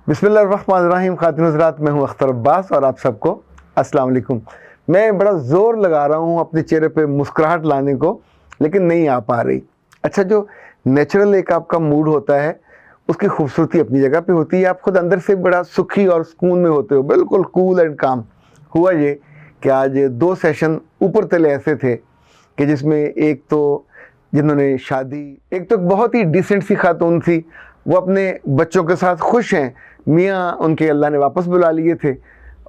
बिस्मिल्लाहिर्रहमानिर्रहीम। खातिन हज़रात, मैं हूं अख्तर अब्बास और आप सबको अस्सलाम वालेकुम। मैं बड़ा ज़ोर लगा रहा हूं अपने चेहरे पे मुस्कुराहट लाने को, लेकिन नहीं आ पा रही। अच्छा, जो नेचुरल एक आपका मूड होता है उसकी खूबसूरती अपनी जगह पे होती है। आप खुद अंदर से बड़ा सुखी और सुकून में होते हो, बिल्कुल कूल एंड काम। हुआ ये कि आज 2 सेशन ऊपर तले ऐसे थे कि जिसमें एक तो जिन्होंने शादी, एक तो बहुत ही डिसेंट सी खातून थी, वो अपने बच्चों के साथ खुश हैं, मियाँ उनके अल्लाह ने वापस बुला लिए थे,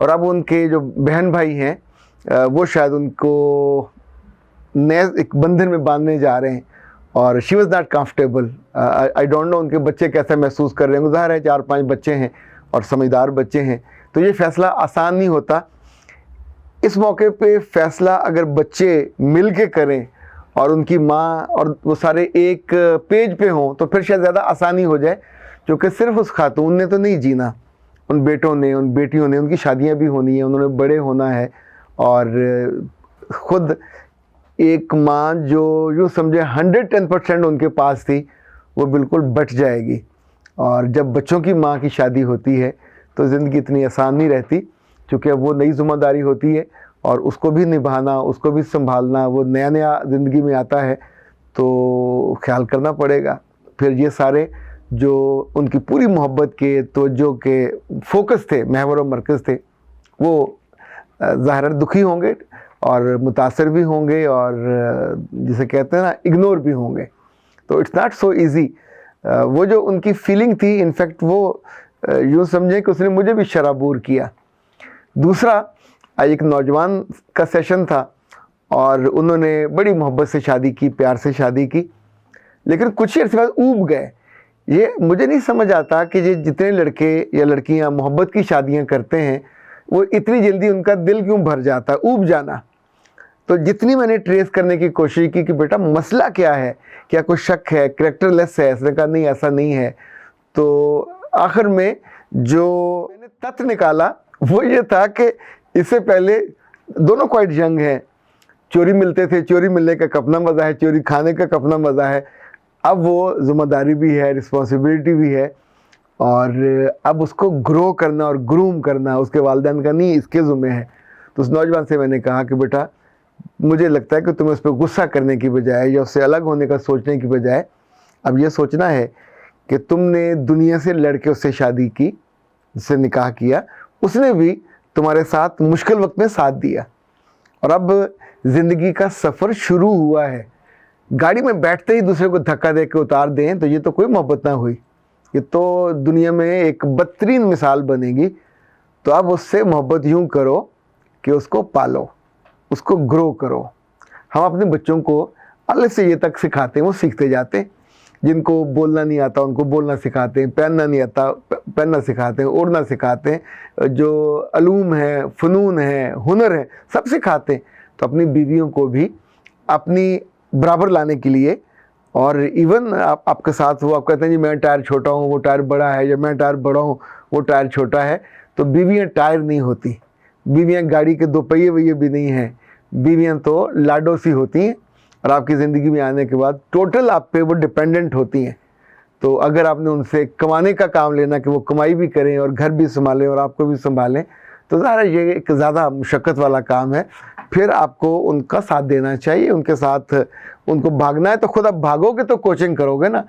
और अब उनके जो बहन भाई हैं वो शायद उनको नए एक बंधन में बांधने जा रहे हैं, और she was not comfortable. I don't know उनके बच्चे कैसा महसूस कर रहे हैं। ज़ाहिर है 4-5 बच्चे हैं और समझदार बच्चे हैं, तो ये फ़ैसला आसान नहीं होता। इस मौके पे फ़ैसला अगर बच्चे मिल के करें और उनकी माँ और वो सारे एक पेज पे हों तो फिर शायद ज़्यादा आसानी हो जाए, क्योंकि सिर्फ उस खातून ने तो नहीं जीना, उन बेटों ने, उन बेटियों ने, उनकी शादियां भी होनी है, उन्होंने बड़े होना है, और ख़ुद एक माँ जो यूँ समझे 110% उनके पास थी, वो बिल्कुल बट जाएगी। और जब बच्चों की माँ की शादी होती है तो ज़िंदगी इतनी आसान नहीं रहती, क्योंकि अब वो नई ज़िम्मेदारी होती है और उसको भी निभाना, उसको भी संभालना। वो नया नया ज़िंदगी में आता है तो ख्याल करना पड़ेगा। फिर ये सारे जो उनकी पूरी मोहब्बत के, तवज्जो के फोकस थे, महवर और मरकज़ थे, वो ज़ाहिर दुखी होंगे और मुतासर भी होंगे, और जिसे कहते हैं ना, इग्नोर भी होंगे। तो इट्स नॉट सो ईज़ी। वो जो उनकी फीलिंग थी, इनफैक्ट वो यूँ समझें कि उसने मुझे भी शराबूर किया। दूसरा, एक नौजवान का सेशन था और उन्होंने बड़ी मोहब्बत से शादी की, प्यार से शादी की, लेकिन कुछ ही अर्से बाद ऊब गए। ये मुझे नहीं समझ आता कि ये जितने लड़के या लड़कियां मोहब्बत की शादियां करते हैं, वो इतनी जल्दी उनका दिल क्यों भर जाता है, ऊब जाना। तो जितनी मैंने ट्रेस करने की कोशिश की कि बेटा मसला क्या है, क्या कोई शक है, कैरेक्टरलेस है, इसने कहा नहीं ऐसा नहीं है। तो आखिर में जो मैंने तथ्य निकाला वो ये था कि इससे पहले दोनों क्वाइट यंग हैं, चोरी मिलते थे, चोरी मिलने का अपना मज़ा है, चोरी खाने का अपना मज़ा है। अब वो ज़िम्मेदारी भी है, रिस्पॉन्सिबिलिटी भी है, और अब उसको ग्रो करना और ग्रूम करना उसके वालिदैन का नहीं, इसके ज़िम्मे है। तो उस नौजवान से मैंने कहा कि बेटा, मुझे लगता है कि तुम्हें उस पर गुस्सा करने की बजाय या उससे अलग होने का सोचने की बजाय अब ये सोचना है कि तुमने दुनिया से लड़के उससे शादी की, जिससे निकाह किया, उसने भी तुम्हारे साथ मुश्किल वक्त में साथ दिया, और अब ज़िंदगी का सफ़र शुरू हुआ है। गाड़ी में बैठते ही दूसरे को धक्का दे के उतार दें तो ये तो कोई मोहब्बत ना हुई, ये तो दुनिया में एक बदतरीन मिसाल बनेगी। तो अब उससे मोहब्बत यूँ करो कि उसको पालो, उसको ग्रो करो। हम अपने बच्चों को अलग से ये तक सिखाते हैं, वो सीखते जाते हैं। जिनको बोलना नहीं आता उनको बोलना सिखाते हैं, पहनना नहीं आता पहनना सिखाते हैं, उड़ना सिखाते हैं, जो अलूम है, फ़नून है, हुनर है, सब सिखाते हैं। तो अपनी बीवियों को भी अपनी बराबर लाने के लिए, और इवन आपके साथ वो आप कहते हैं जी मैं टायर छोटा हूँ, वो टायर बड़ा है, या मैं टायर बड़ा हूँ, वो टायर छोटा है, तो बीवियाँ टायर नहीं होती, बीवियाँ गाड़ी के 2 पहिए वहिए भी नहीं हैं। बीवियाँ तो लाडो सी होती हैं, और आपकी ज़िंदगी में आने के बाद टोटल आप पे वो डिपेंडेंट होती हैं। तो अगर आपने उनसे कमाने का काम लेना कि वो कमाई भी करें और घर भी संभालें और आपको भी संभालें, तो ज़ाहिर है ये एक ज़्यादा मुशक्क़त वाला काम है। फिर आपको उनका साथ देना चाहिए, उनके साथ उनको भागना है तो खुद आप भागोगे तो कोचिंग करोगे ना।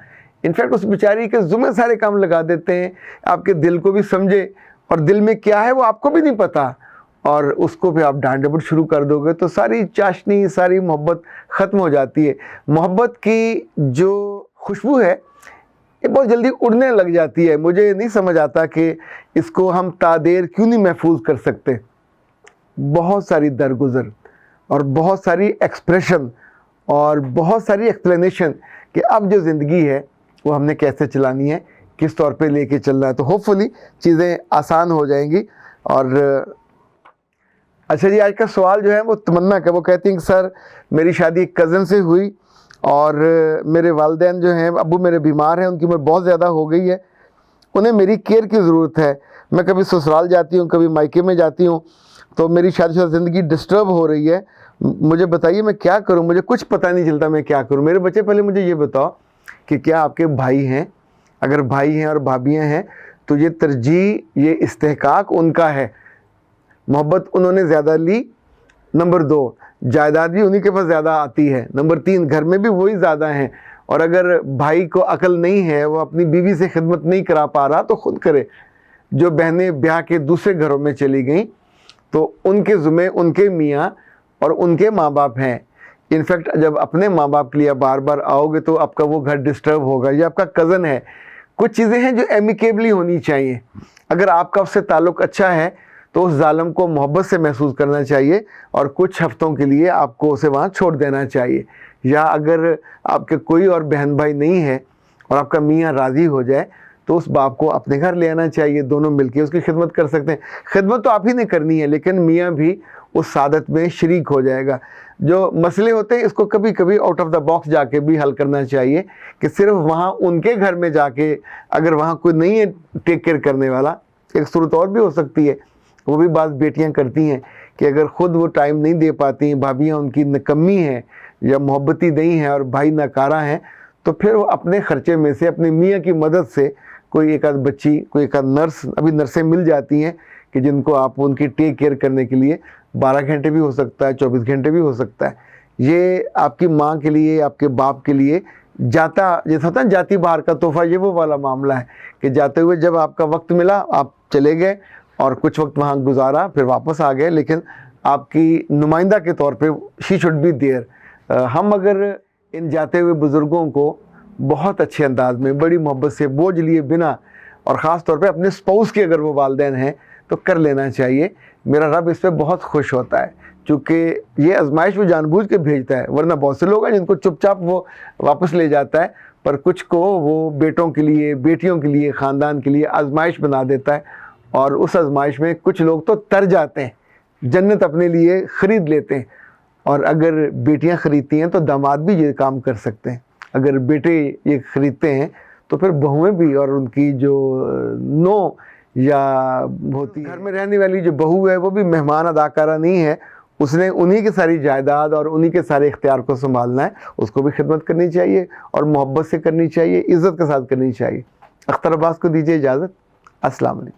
इनफैक्ट उस बेचारी के ज़ुम्मे सारे काम लगा देते हैं, आपके दिल को भी समझे, और दिल में क्या है वो आपको भी नहीं पता, और उसको फिर आप डांट डपट शुरू कर दोगे तो सारी चाशनी, सारी मोहब्बत ख़त्म हो जाती है। मोहब्बत की जो खुशबू है ये बहुत जल्दी उड़ने लग जाती है। मुझे नहीं समझ आता कि इसको हम तादेर क्यों नहीं महफूज कर सकते। बहुत सारी दरगुजर और बहुत सारी एक्सप्रेशन और बहुत सारी एक्सप्लेनेशन कि अब जो ज़िंदगी है वो हमने कैसे चलानी है, किस तौर पे लेके चलना है, तो होपफुली चीज़ें आसान हो जाएंगी। और अच्छा जी, आज का सवाल जो है वो तमन्ना का, वो कहती हैं कि सर मेरी शादी एक कज़न से हुई और मेरे वालिदैन जो हैं, अब्बू मेरे बीमार हैं, उनकी उम्र बहुत ज़्यादा हो गई है, उन्हें मेरी केयर की ज़रूरत है। मैं कभी ससुराल जाती हूँ, कभी मायके में जाती हूँ, तो मेरी शादीशुदा ज़िंदगी डिस्टर्ब हो रही है। मुझे बताइए मैं क्या करूँ, मुझे कुछ पता नहीं चलता मैं क्या करूँ। मेरे बच्चे, पहले मुझे ये बताओ कि क्या आपके भाई हैं? अगर भाई हैं और भाभियाँ हैं تو یہ ترجیح، یہ استحقاق ان کا ہے، محبت انہوں نے زیادہ لی۔ نمبر 2، جائیداد بھی انہی کے پاس زیادہ آتی ہے۔ نمبر 3، گھر میں بھی وہی زیادہ ہیں، اور اگر بھائی کو عقل نہیں ہے، وہ اپنی بیوی سے خدمت نہیں کرا پا رہا تو خود کرے۔ جو بہنیں بیاہ کے دوسرے گھروں میں چلی گئیں تو ان کے ذمہ ان کے میاں اور ان کے ماں باپ ہیں۔ انفیکٹ جب اپنے ماں باپ کے لیے بار بار آؤ گے تو آپ کا وہ گھر ڈسٹرب ہوگا، یہ آپ کا کزن ہے۔ کچھ چیزیں ہیں جو ایمیکیبلی ہونی چاہیے۔ اگر آپ کا اس سے تعلق اچھا ہے تو اس ظالم کو محبت سے محسوس کرنا چاہیے، اور کچھ ہفتوں کے لیے آپ کو اسے وہاں چھوڑ دینا چاہیے۔ یا اگر آپ کے کوئی اور بہن بھائی نہیں ہے اور آپ کا میاں راضی ہو جائے تو اس باپ کو اپنے گھر لے آنا چاہیے، دونوں مل کے اس کی خدمت کر سکتے ہیں۔ خدمت تو آپ ہی نے کرنی ہے، لیکن میاں بھی اس سعادت میں شریک ہو جائے گا۔ جو مسئلے ہوتے ہیں اس کو کبھی کبھی آؤٹ آف دا باکس جا کے بھی حل کرنا چاہیے، کہ صرف وہاں ان کے گھر میں جا کے، اگر وہاں کوئی نہیں ہے ٹیک کیئر کرنے والا، ایک صورت اور بھی ہو سکتی ہے، وہ بھی بعض بیٹیاں کرتی ہیں کہ اگر خود وہ ٹائم نہیں دے پاتی، بھابیاں ان کی نکمی ہیں یا محبتی نہیں ہیں اور بھائی ناکارہ ہیں، تو پھر وہ اپنے خرچے میں سے اپنے میاں کی مدد سے کوئی ایک آدھ بچی، کوئی ایک آدھ نرس، ابھی نرسیں مل جاتی ہیں کہ جن کو آپ ان کی ٹیک کیئر کرنے کے لیے 12 گھنٹے بھی ہو سکتا ہے، 24 گھنٹے بھی ہو سکتا ہے۔ یہ آپ کی ماں کے لیے، آپ کے باپ کے لیے جاتا، جیسا ہوتا ہے جاتی باہر کا تحفہ، یہ وہ والا معاملہ ہے کہ جاتے ہوئے جب آپ کا وقت ملا آپ چلے گئے اور کچھ وقت وہاں گزارا، پھر واپس آ گئے، لیکن آپ کی نمائندہ کے طور پہ شی شوڈ بی دیئر۔ ہم اگر ان جاتے ہوئے بزرگوں کو بہت اچھے انداز میں، بڑی محبت سے، بوجھ لیے بنا، اور خاص طور پہ اپنے اسپاؤس کے اگر وہ والدین ہیں تو کر لینا چاہیے۔ میرا رب اس پہ بہت خوش ہوتا ہے، چونکہ یہ آزمائش وہ جان بوجھ کے بھیجتا ہے، ورنہ بہت سے لوگ ہیں جن کو چپ چاپ وہ واپس لے جاتا ہے، پر کچھ کو وہ بیٹوں کے لیے، بیٹیوں کے لیے، خاندان کے لیے آزمائش بنا دیتا ہے، اور اس آزمائش میں کچھ لوگ تو تر جاتے ہیں، جنت اپنے لیے خرید لیتے ہیں۔ اور اگر بیٹیاں خریدتی ہیں تو داماد بھی یہ کام کر سکتے ہیں، اگر بیٹے یہ خریدتے ہیں تو پھر بہویں بھی، اور ان کی جو نو یا ہوتی گھر میں رہنے والی جو بہو ہے وہ بھی مہمان اداکارہ نہیں ہے، اس نے انہی کی ساری جائیداد اور انہی کے سارے اختیار کو سنبھالنا ہے، اس کو بھی خدمت کرنی چاہیے اور محبت سے کرنی چاہیے، عزت کے ساتھ کرنی چاہیے۔ اختر عباس کو دیجیے اجازت۔ السلام علیکم۔